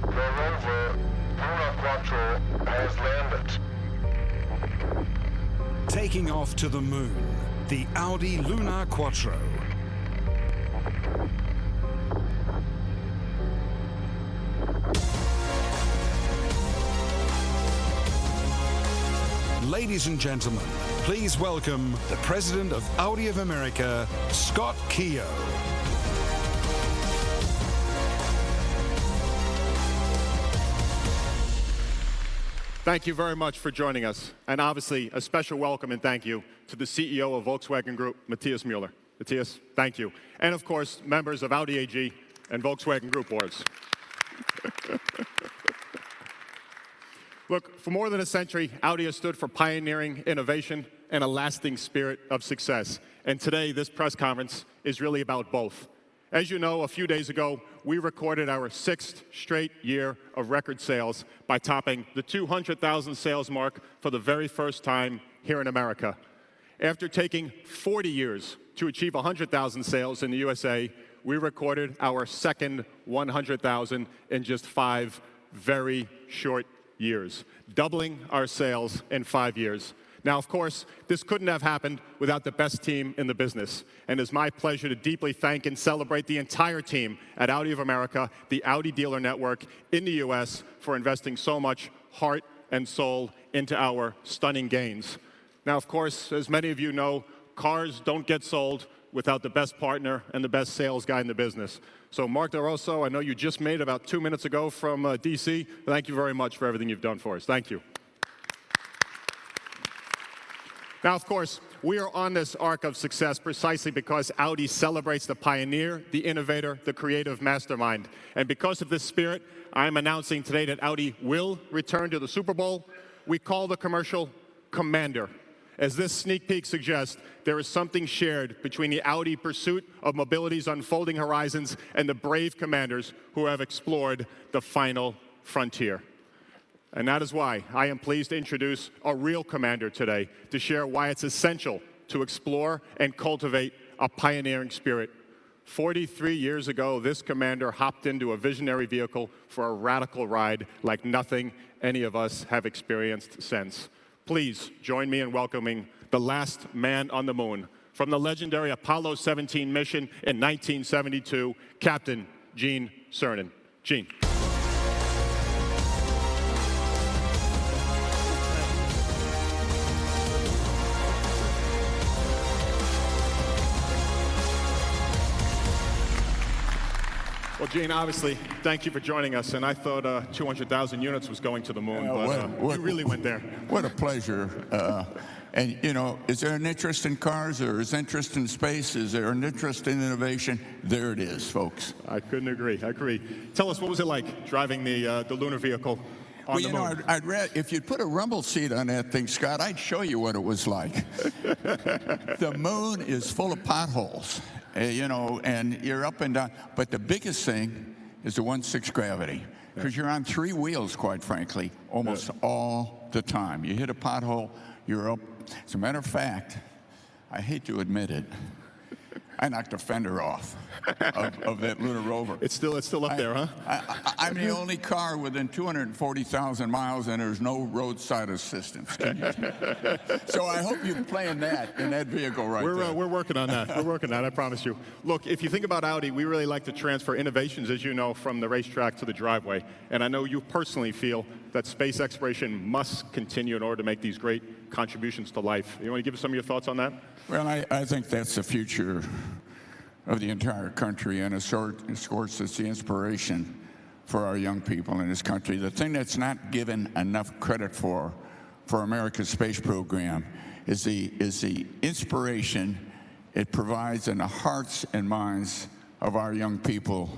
The rover Luna Quattro has landed. Taking off to the moon, the Audi Luna Quattro. Ladies and gentlemen, please welcome the President of Audi of America, Scott Keogh. Thank you very much for joining us, and obviously a special welcome and thank you to the CEO of Volkswagen Group, Matthias Müller. Matthias, thank you. And of course, members of Audi AG and Volkswagen Group boards. Look, for more than a century, Audi has stood for pioneering innovation and a lasting spirit of success. And today, this press conference is really about both. As you know, a few days ago, we recorded our 6th straight year of record sales by topping the 200,000 sales mark for the very first time here in America. After taking 40 years to achieve 100,000 sales in the USA, we recorded our second 100,000 in just 5 very short years, doubling our sales in 5 years. Now, of course, this couldn't have happened without the best team in the business. And it's my pleasure to deeply thank and celebrate the entire team at Audi of America, the Audi dealer network in the US, for investing so much heart and soul into our stunning gains. Now, of course, as many of you know, cars don't get sold without the best partner and the best sales guy in the business. So Mark DeRosso, I know you just made about 2 minutes ago from DC. Thank you very much for everything you've done for us. Thank you. Now, of course, we are on this arc of success precisely because Audi celebrates the pioneer, the innovator, the creative mastermind. And because of this spirit, I am announcing today that Audi will return to the Super Bowl. We call the commercial Commander. As this sneak peek suggests, there is something shared between the Audi pursuit of mobility's unfolding horizons and the brave commanders who have explored the final frontier. And that is why I am pleased to introduce a real commander today to share why it's essential to explore and cultivate a pioneering spirit. 43 years ago, this commander hopped into a visionary vehicle for a radical ride like nothing any of us have experienced since. Please join me in welcoming the last man on the moon from the legendary Apollo 17 mission in 1972, Captain Gene Cernan. Gene. Well, Gene, obviously, thank you for joining us. And I thought 200,000 units was going to the moon, but you really went there. What a pleasure. And, you know, is there an interest in cars, or is interest in space? Is there an interest in innovation? There it is, folks. I couldn't agree. I agree. Tell us, what was it like driving the lunar vehicle on the moon? Well, you know, I'd read, if you'd put a rumble seat on that thing, Scott, I'd show you what it was like. The moon is full of potholes. You know, and you're up and down. But the biggest thing is the 1/6 gravity, because you're on 3 wheels, quite frankly, almost all the time. You hit a pothole, you're up. As a matter of fact, I hate to admit it, I knocked a fender off of that lunar rover. It's still up there, huh? I'm the only car within 240,000 miles, and there's no roadside assistance. So I hope you're playing that in that vehicle right there. We're working on that. We're working on that, I promise you. Look, if you think about Audi, we really like to transfer innovations, as you know, from the racetrack to the driveway. And I know you personally feel that space exploration must continue in order to make these great contributions to life. You want to give us some of your thoughts on that? Well, I think that's the future of the entire country, and of course, it's the inspiration for our young people in this country. The thing that's not given enough credit for America's space program is the inspiration it provides in the hearts and minds of our young people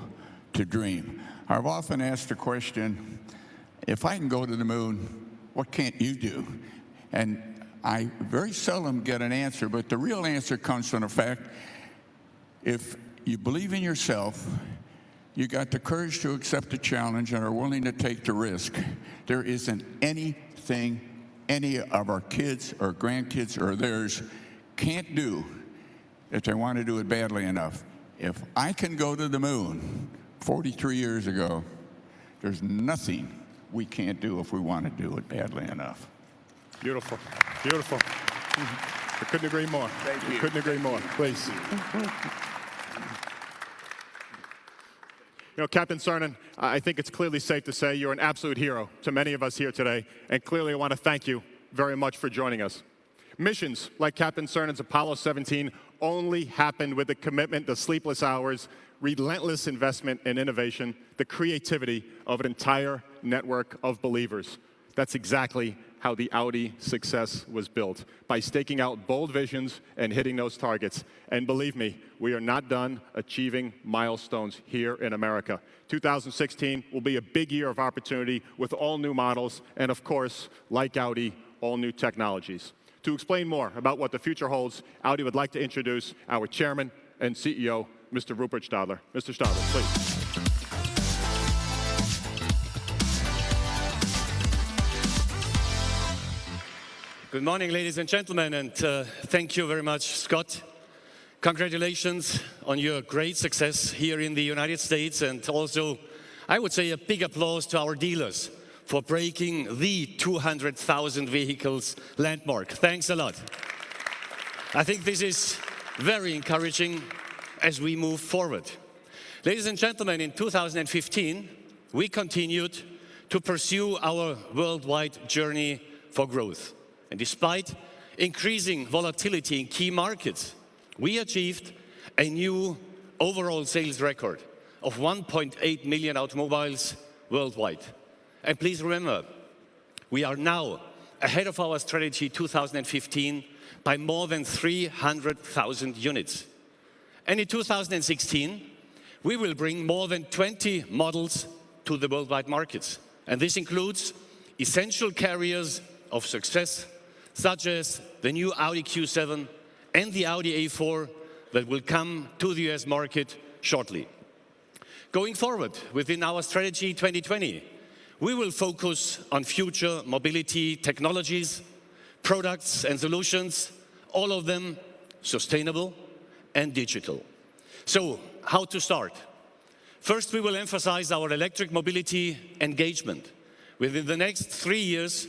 to dream. I've often asked the question, if I can go to the moon, what can't you do? And I very seldom get an answer, but the real answer comes from the fact, if you believe in yourself, you got the courage to accept the challenge and are willing to take the risk, there isn't anything any of our kids or grandkids or theirs can't do if they want to do it badly enough. If I can go to the moon 43 years ago, There's nothing we can't do if we want to do it badly enough. Beautiful, beautiful. I couldn't agree more. Thank you. Couldn't agree more, please. You know, Captain Cernan, I think it's clearly safe to say you're an absolute hero to many of us here today, and clearly I want to thank you very much for joining us. Missions like Captain Cernan's Apollo 17 only happened with the commitment, the sleepless hours, relentless investment in innovation, the creativity of an entire network of believers. That's exactly how the Audi success was built, by staking out bold visions and hitting those targets. And believe me, we are not done achieving milestones here in America. 2016 will be a big year of opportunity with all new models and, of course, like Audi, all new technologies. To explain more about what the future holds, Audi would like to introduce our chairman and CEO, Mr. Rupert Stadler. Mr. Stadler, please. Good morning, ladies and gentlemen, and thank you very much, Scott. Congratulations on your great success here in the United States, and also, I would say, a big applause to our dealers for breaking the 200,000 vehicles landmark. Thanks a lot. I think this is very encouraging as we move forward. Ladies and gentlemen, in 2015, we continued to pursue our worldwide journey for growth. And despite increasing volatility in key markets, we achieved a new overall sales record of 1.8 million automobiles worldwide. And please remember, we are now ahead of our strategy 2015 by more than 300,000 units. And in 2016, we will bring more than 20 models to the worldwide markets. And this includes essential carriers of success, such as the new Audi Q7 and the Audi A4 that will come to the US market shortly. Going forward, within our strategy 2020, we will focus on future mobility technologies, products and solutions, all of them sustainable and digital. So, how to start? First, we will emphasize our electric mobility engagement. Within the next 3 years,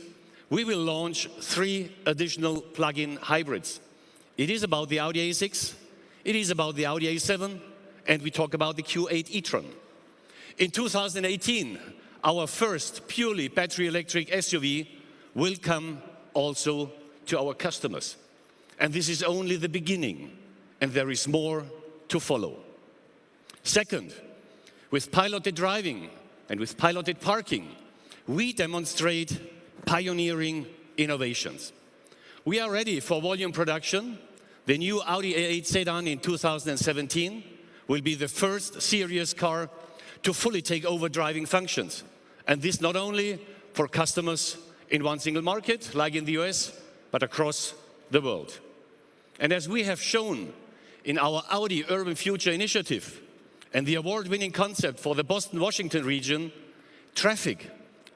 we will launch 3 additional plug-in hybrids. It is about the Audi A6, it is about the Audi A7, and we talk about the Q8 e-tron. In 2018, our first purely battery electric SUV will come also to our customers. And this is only the beginning, and there is more to follow. Second, with piloted driving and with piloted parking, we demonstrate pioneering innovations. We are ready for volume production. The new Audi A8 sedan in 2017 will be the first serious car to fully take over driving functions. And this not only for customers in one single market, like in the US, but across the world. And as we have shown in our Audi Urban Future Initiative and the award-winning concept for the Boston-Washington region, traffic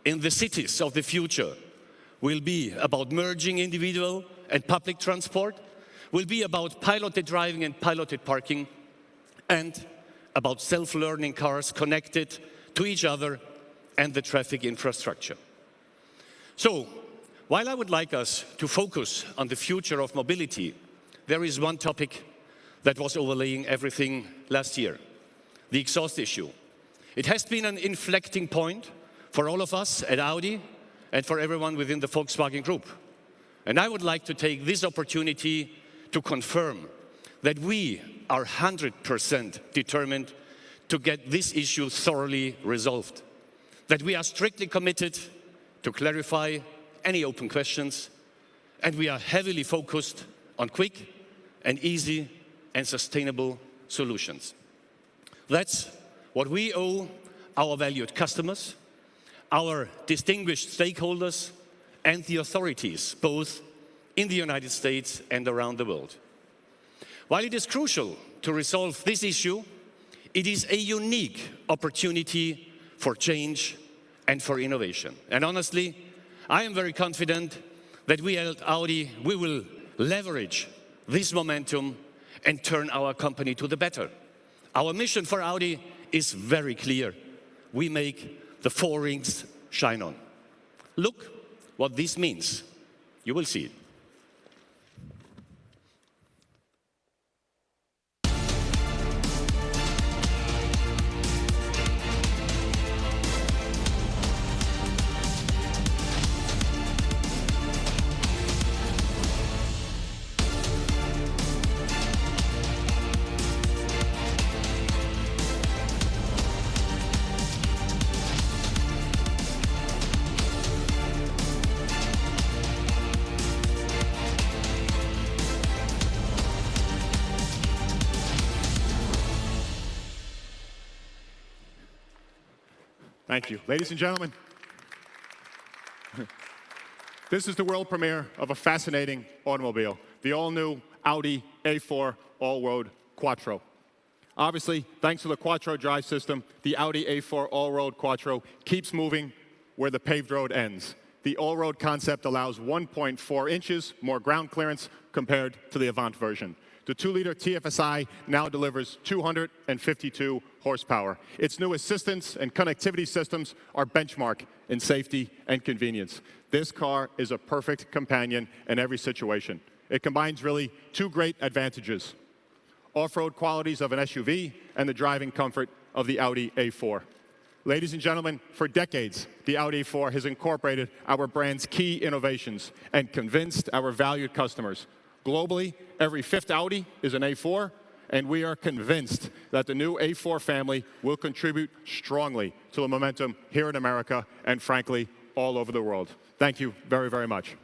in the cities of the future will be about merging individual and public transport, will be about piloted driving and piloted parking, and about self-learning cars connected to each other and the traffic infrastructure. So, while I would like us to focus on the future of mobility, there is one topic that was overlaying everything last year, the exhaust issue. It has been an inflecting point for all of us at Audi and for everyone within the Volkswagen Group. And I would like to take this opportunity to confirm that we are 100% determined to get this issue thoroughly resolved, that we are strictly committed to clarify any open questions, and we are heavily focused on quick and easy and sustainable solutions. That's what we owe our valued customers, our distinguished stakeholders, and the authorities, both in the United States and around the world. While it is crucial to resolve this issue, it is a unique opportunity for change and for innovation. And honestly, I am very confident that we at Audi, we will leverage this momentum and turn our company to the better. Our mission for Audi is very clear. We make the four rings shine on. Look what this means. You will see it. Thank you. Ladies and gentlemen, this is the world premiere of a fascinating automobile, the all-new Audi A4 all-road Quattro. Obviously, thanks to the Quattro drive system, the Audi A4 all-road Quattro keeps moving where the paved road ends. The all-road concept allows 1.4 inches more ground clearance compared to the Avant version. The 2-liter TFSI now delivers 252 horsepower. Its new assistance and connectivity systems are benchmark in safety and convenience. This car is a perfect companion in every situation. It combines really two great advantages: off-road qualities of an SUV and the driving comfort of the Audi A4. Ladies and gentlemen, for decades, the Audi A4 has incorporated our brand's key innovations and convinced our valued customers. Globally, every fifth Audi is an A4, and we are convinced that the new A4 family will contribute strongly to the momentum here in America and, frankly, all over the world. Thank you very, very much.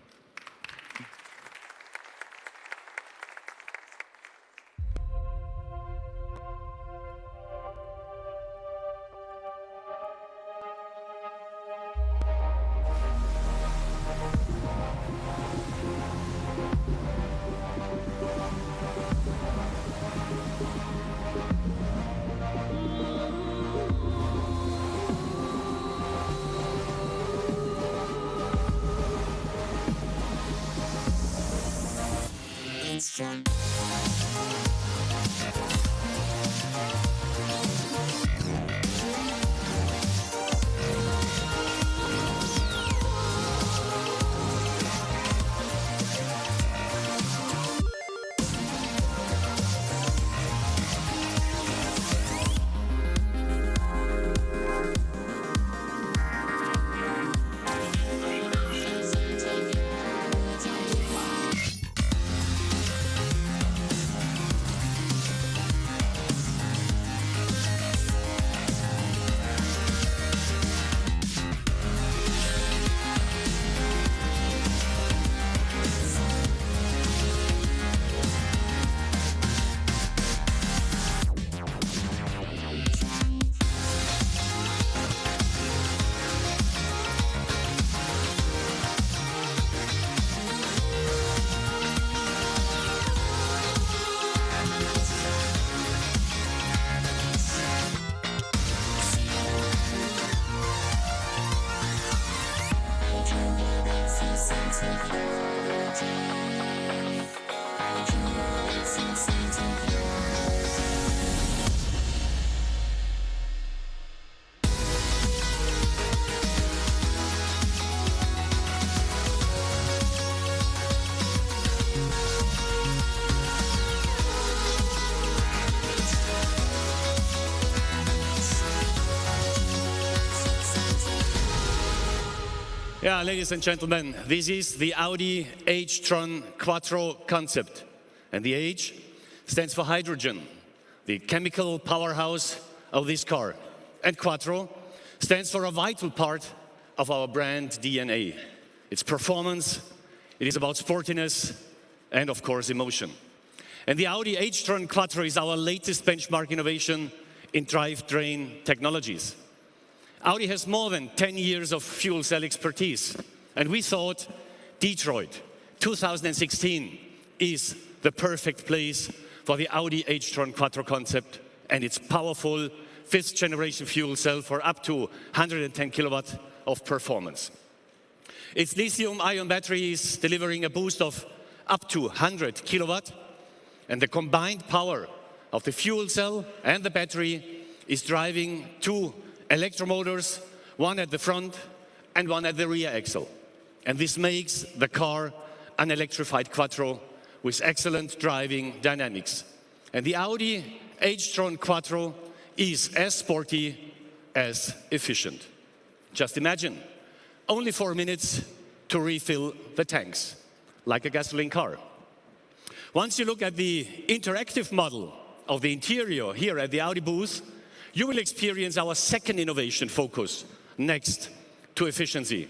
Yeah, ladies and gentlemen, this is the Audi H-tron Quattro concept. And the H stands for hydrogen, the chemical powerhouse of this car. And Quattro stands for a vital part of our brand DNA. It's performance, it is about sportiness, and of course emotion. And the Audi H-tron Quattro is our latest benchmark innovation in drivetrain technologies. Audi has more than 10 years of fuel cell expertise, and we thought Detroit 2016 is the perfect place for the Audi H-tron Quattro concept and its powerful 5th generation fuel cell for up to 110 kilowatt of performance. Its lithium-ion battery is delivering a boost of up to 100 kilowatt, and the combined power of the fuel cell and the battery is driving two electromotors one at the front and one at the rear axle. And this makes the car an electrified Quattro with excellent driving dynamics. And the Audi H-tron Quattro is as sporty as efficient. Just imagine, only 4 minutes to refill the tanks, like a gasoline car. Once you look at the interactive model of the interior here at the Audi booth, you will experience our second innovation focus next to efficiency.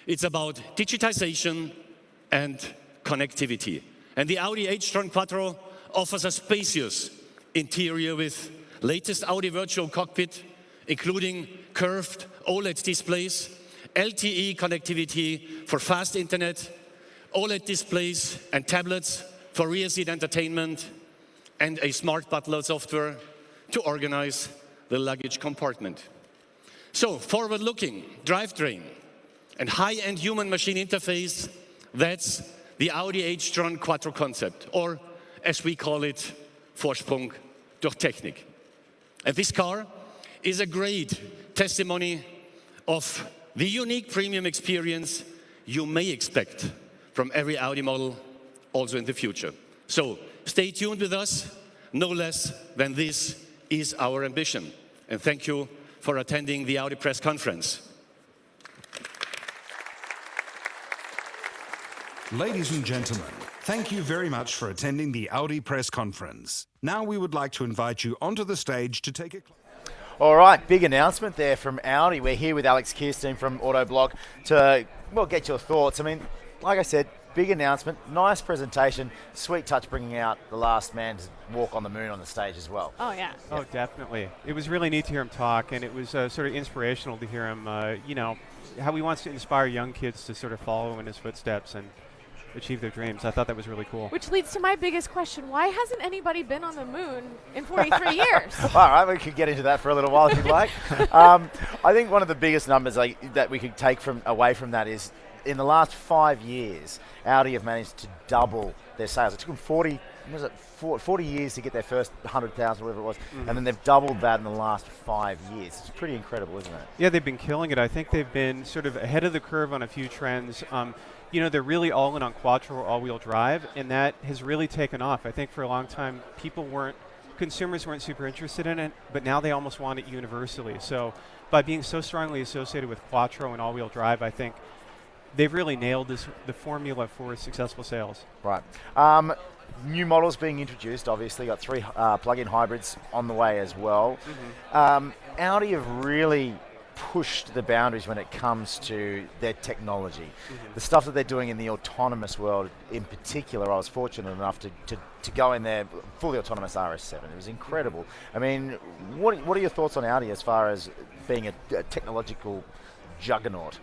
It's about digitization and connectivity. And the Audi H-tron Quattro offers a spacious interior with latest Audi virtual cockpit, including curved OLED displays, LTE connectivity for fast internet, OLED displays and tablets for rear seat entertainment, and a smart butler software to organize the luggage compartment. So, forward-looking drivetrain and high-end human-machine interface, that's the Audi H-tron Quattro concept, or as we call it, Vorsprung durch Technik. And this car is a great testimony of the unique premium experience you may expect from every Audi model also in the future. So stay tuned with us. No less than this is our ambition. And thank you for attending the Audi press conference. Ladies and gentlemen, thank you very much for attending the Audi press conference. Now we would like to invite you onto the stage to take a... All right, big announcement there from Audi. We're here with Alex Kirstein from Autoblog to, well, get your thoughts. I mean, like I said, big announcement, nice presentation, sweet touch bringing out the last man to walk on the moon on the stage as well. Oh, yeah. Oh, definitely. It was really neat to hear him talk, and it was sort of inspirational to hear him, you know, how he wants to inspire young kids to sort of follow in his footsteps and achieve their dreams. I thought that was really cool. Which leads to my biggest question. Why hasn't anybody been on the moon in 43 years? All right, we could get into that for a little while if you'd like. I think one of the biggest numbers that we could take away from that is in the last 5 years, Audi have managed to double their sales. It took them 40 years to get their first 100,000, whatever it was, and then they've doubled that in the last 5 years. It's pretty incredible, isn't it? Yeah, they've been killing it. I think they've been sort of ahead of the curve on a few trends. You know, they're really all in on Quattro all-wheel drive, and that has really taken off. I think for a long time, consumers weren't super interested in it, but now they almost want it universally. So by being so strongly associated with Quattro and all-wheel drive, I think they've really nailed the formula for successful sales. Right. New models being introduced, obviously. Got 3 plug-in hybrids on the way as well. Audi have really pushed the boundaries when it comes to their technology. The stuff that they're doing in the autonomous world in particular, I was fortunate enough to go in their fully autonomous RS7. It was incredible. I mean, what are your thoughts on Audi as far as being a technological juggernaut?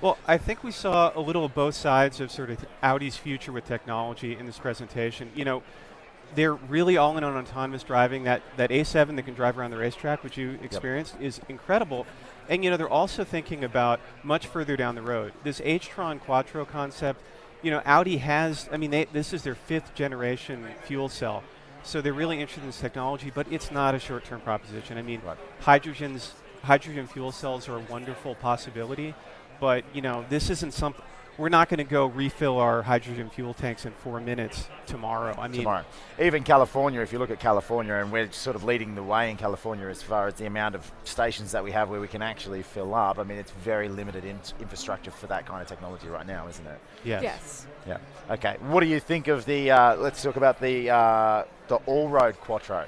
Well, I think we saw a little of both sides of sort of Audi's future with technology in this presentation. You know, they're really all in on autonomous driving. That A7 that can drive around the racetrack, which you experienced, is incredible. And you know, they're also thinking about much further down the road. This H-tron Quattro concept, you know, Audi has, I mean, this is their 5th generation fuel cell. So they're really interested in this technology, but it's not a short-term proposition. I mean, hydrogen fuel cells are a wonderful possibility, but you know, this isn't something. We're not going to go refill our hydrogen fuel tanks in 4 minutes tomorrow. I mean, even California, if you look at California, and we're sort of leading the way in California as far as the amount of stations that we have where we can actually fill up. I mean, it's very limited infrastructure for that kind of technology right now, isn't it? Yes. Yeah. Okay. What do you think of the? Let's talk about the all-road Quattro.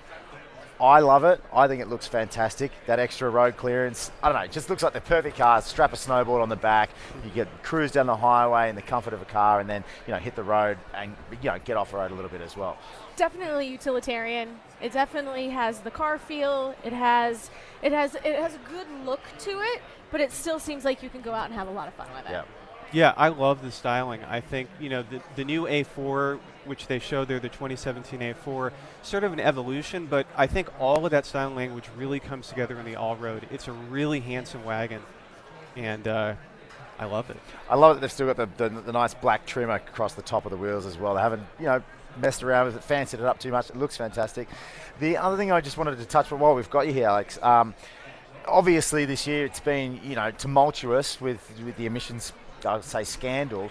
I love it. I think it looks fantastic. That extra road clearance. I don't know. It just looks like the perfect car. Strap a snowboard on the back. You get cruise down the highway in the comfort of a car, and then hit the road and get off road a little bit as well. Definitely utilitarian. It definitely has the car feel. It has a good look to it, but it still seems like you can go out and have a lot of fun with it. Yeah. Yeah, I love the styling. I think, the new A4, which they showed there, the 2017 A4, sort of an evolution, but I think all of that styling language really comes together in the all-road. It's a really handsome wagon, and I love it. I love that they've still got the nice black trim across the top of the wheels as well. They haven't, messed around with it, fancied it up too much. It looks fantastic. The other thing I just wanted to touch on while we've got you here, Alex, obviously this year it's been, you know, tumultuous with the emissions, I would say, scandal.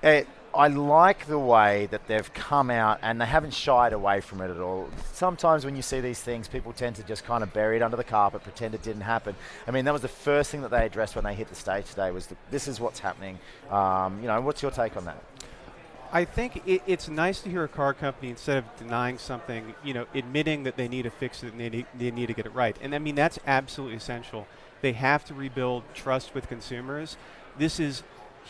I like the way that they've come out and they haven't shied away from it at all. Sometimes when you see these things, people tend to just kind of bury it under the carpet, pretend it didn't happen. I mean, that was the first thing that they addressed when they hit the stage today was this is what's happening. You know, what's your take on that? I think it's nice to hear a car company, instead of denying something, you know, admitting that they need to fix it and they need to get it right. And I mean, that's absolutely essential. They have to rebuild trust with consumers. This is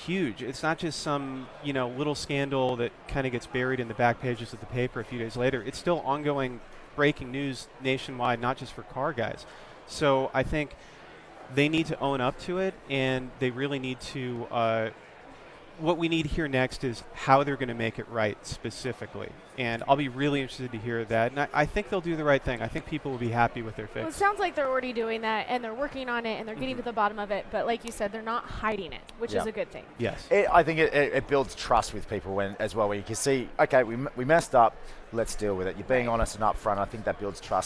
huge. It's not just some, you know, little scandal that kind of gets buried in the back pages of the paper a few days later. It's still ongoing breaking news nationwide, not just for car guys. So I think they need to own up to it, and they really need to what we need here next is how they're going to make it right specifically. And I'll be really interested to hear that. And I think they'll do the right thing. I think people will be happy with their fix. Well, it sounds like they're already doing that, and they're working on it, and they're getting to the bottom of it. But like you said, they're not hiding it, which is a good thing. Yes. I think it builds trust with people as well, where you can see, okay, we messed up, let's deal with it. You're being honest and upfront. I think that builds trust.